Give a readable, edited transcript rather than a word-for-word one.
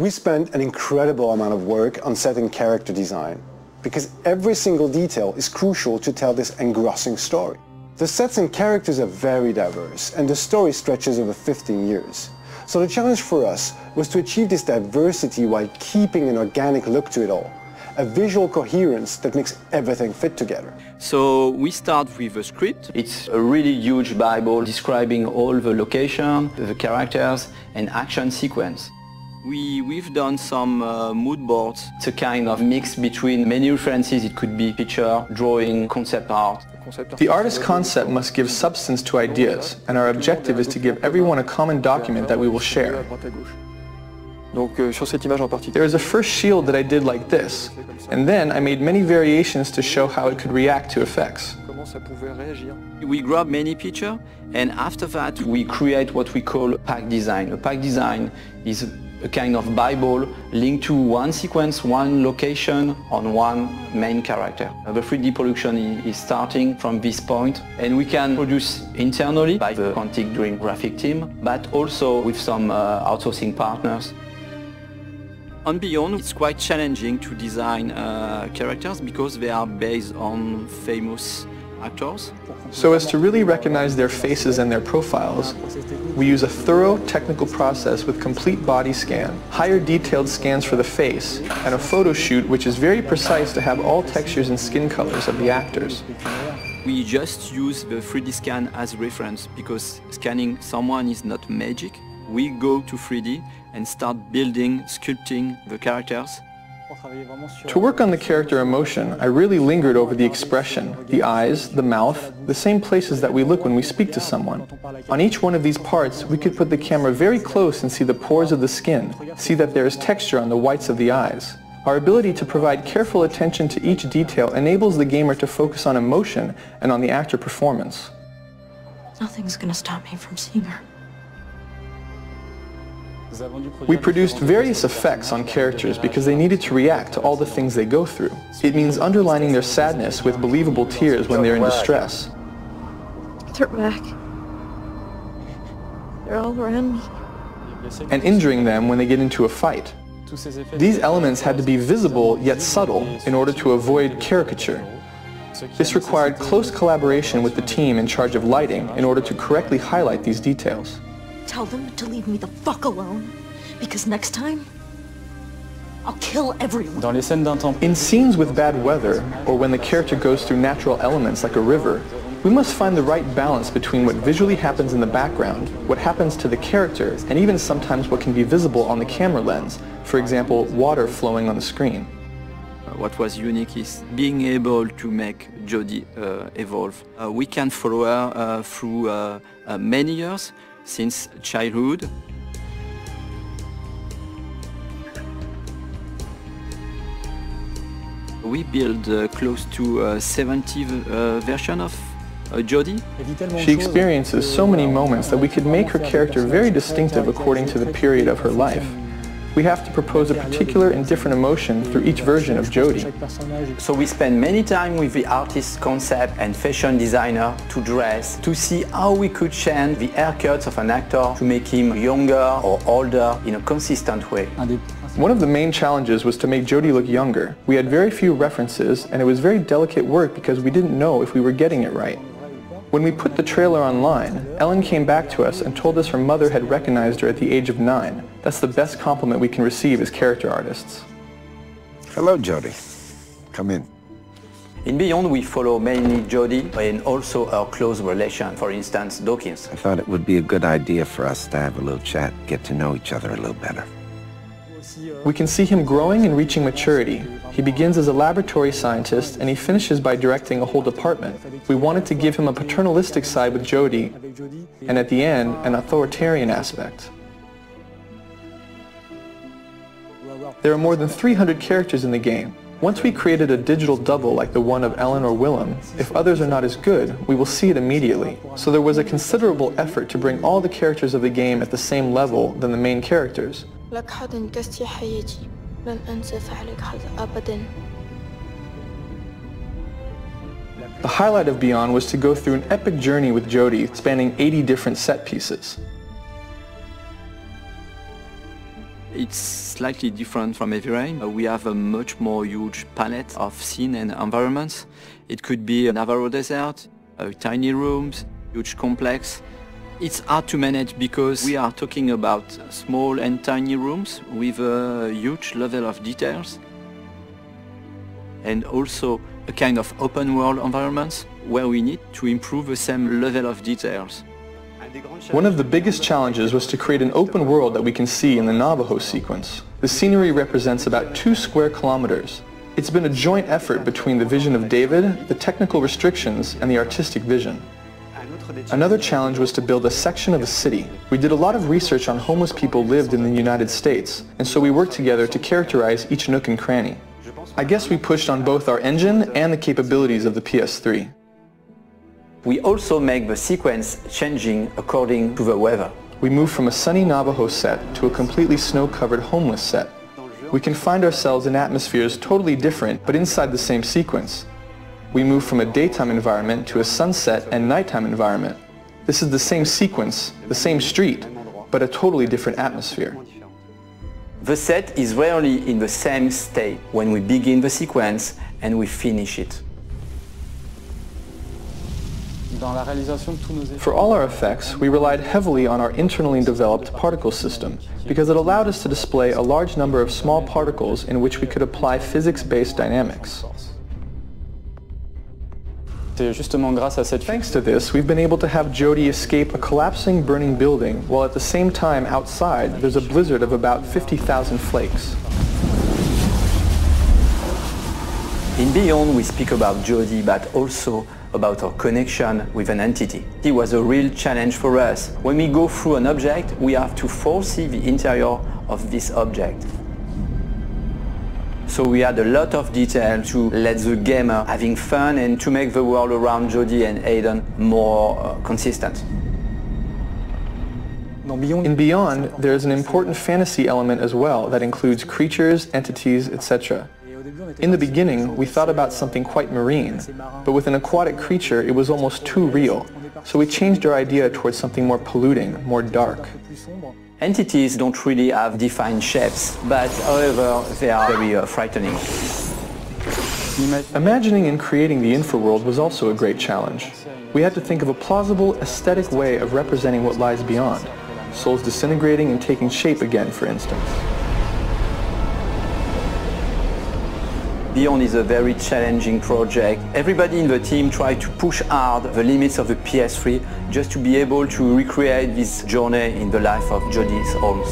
We spent an incredible amount of work on set and character design, because every single detail is crucial to tell this engrossing story. The sets and characters are very diverse, and the story stretches over 15 years. So the challenge for us was to achieve this diversity while keeping an organic look to it all, a visual coherence that makes everything fit together. So we start with a script. It's a really huge Bible describing all the location, the characters and action sequence. We've done some mood boards. It's a kind of mix between many references. It could be picture, drawing, concept art. The artist's concept must give substance to ideas, and our objective is to give everyone a common document that we will share. There is a first shield that I did like this, and then I made many variations to show how it could react to effects. We grab many pictures, and after that we create what we call a pack design. A pack design is a kind of Bible linked to one sequence, one location on one main character. The 3D production is starting from this point, and we can produce internally by the Quantic Dream graphic team, but also with some outsourcing partners. On Beyond, it's quite challenging to design characters because they are based on famous actors. So as to really recognize their faces and their profiles, we use a thorough technical process with complete body scan, higher detailed scans for the face, and a photo shoot which is very precise to have all textures and skin colors of the actors. We just use the 3D scan as reference because scanning someone is not magic. We go to 3D and start building, sculpting the characters. To work on the character emotion, I really lingered over the expression, the eyes, the mouth, the same places that we look when we speak to someone. On each one of these parts, we could put the camera very close and see the pores of the skin, see that there is texture on the whites of the eyes. Our ability to provide careful attention to each detail enables the gamer to focus on emotion and on the actor performance. Nothing's gonna stop me from seeing her. We produced various effects on characters because they needed to react to all the things they go through. It means underlining their sadness with believable tears when they're in distress. They're back. They're all around me. And injuring them when they get into a fight. These elements had to be visible yet subtle in order to avoid caricature. This required close collaboration with the team in charge of lighting in order to correctly highlight these details. Tell them to leave me the fuck alone, because next time, I'll kill everyone. In scenes with bad weather, or when the character goes through natural elements like a river, we must find the right balance between what visually happens in the background, what happens to the character, and even sometimes what can be visible on the camera lens, for example, water flowing on the screen. What was unique is being able to make Jodie evolve. We can follow her through many years, since childhood. We build close to 70 versions of Jodie. She experiences so many moments that we could make her character very distinctive according to the period of her life. We have to propose a particular and different emotion through each version of Jodie. So we spend many time with the artist's concept and fashion designer to dress, to see how we could change the haircuts of an actor to make him younger or older in a consistent way. One of the main challenges was to make Jodie look younger. We had very few references, and it was very delicate work because we didn't know if we were getting it right. When we put the trailer online, Ellen came back to us and told us her mother had recognized her at the age of 9. That's the best compliment we can receive as character artists. Hello, Jodie. Come in. In Beyond, we follow mainly Jodie and also our close relation, for instance, Dawkins. I thought it would be a good idea for us to have a little chat, get to know each other a little better. We can see him growing and reaching maturity. He begins as a laboratory scientist and he finishes by directing a whole department. We wanted to give him a paternalistic side with Jodie, and at the end, an authoritarian aspect. There are more than 300 characters in the game. Once we created a digital double like the one of Ellen or Willem, if others are not as good, we will see it immediately. So there was a considerable effort to bring all the characters of the game at the same level than the main characters. The highlight of Beyond was to go through an epic journey with Jodie, spanning 80 different set pieces. It's slightly different from Heavy Rain. We have a much more huge palette of scene and environments. It could be a Navarro desert, tiny rooms, huge complex. It's hard to manage because we are talking about small and tiny rooms with a huge level of details, and also a kind of open world environments where we need to improve the same level of details. One of the biggest challenges was to create an open world that we can see in the Navajo sequence. The scenery represents about 2 square kilometers. It's been a joint effort between the vision of David, the technical restrictions, and the artistic vision. Another challenge was to build a section of a city. We did a lot of research on homeless people lived in the United States, and so we worked together to characterize each nook and cranny. I guess we pushed on both our engine and the capabilities of the PS3. We also make the sequence changing according to the weather. We moved from a sunny Navajo set to a completely snow-covered homeless set. We can find ourselves in atmospheres totally different, but inside the same sequence. We move from a daytime environment to a sunset and nighttime environment. This is the same sequence, the same street, but a totally different atmosphere. The set is rarely in the same state when we begin the sequence and we finish it. For all our effects, we relied heavily on our internally developed particle system because it allowed us to display a large number of small particles in which we could apply physics-based dynamics. Thanks to this, we've been able to have Jodie escape a collapsing, burning building, while at the same time outside there's a blizzard of about 50,000 flakes. In Beyond, we speak about Jodie, but also about our connection with an entity. It was a real challenge for us. When we go through an object, we have to foresee the interior of this object. So we had a lot of detail to let the gamer having fun and to make the world around Jodie and Aiden more consistent. In Beyond, there is an important fantasy element as well that includes creatures, entities, etc. In the beginning, we thought about something quite marine, but with an aquatic creature, it was almost too real. So we changed our idea towards something more polluting, more dark. Entities don't really have defined shapes, but however, they are very frightening. Imagining and creating the infraworld was also a great challenge. We had to think of a plausible, aesthetic way of representing what lies beyond. Souls disintegrating and taking shape again, for instance. Beyond is a very challenging project. Everybody in the team tried to push hard the limits of the PS3 just to be able to recreate this journey in the life of Jodie Holmes.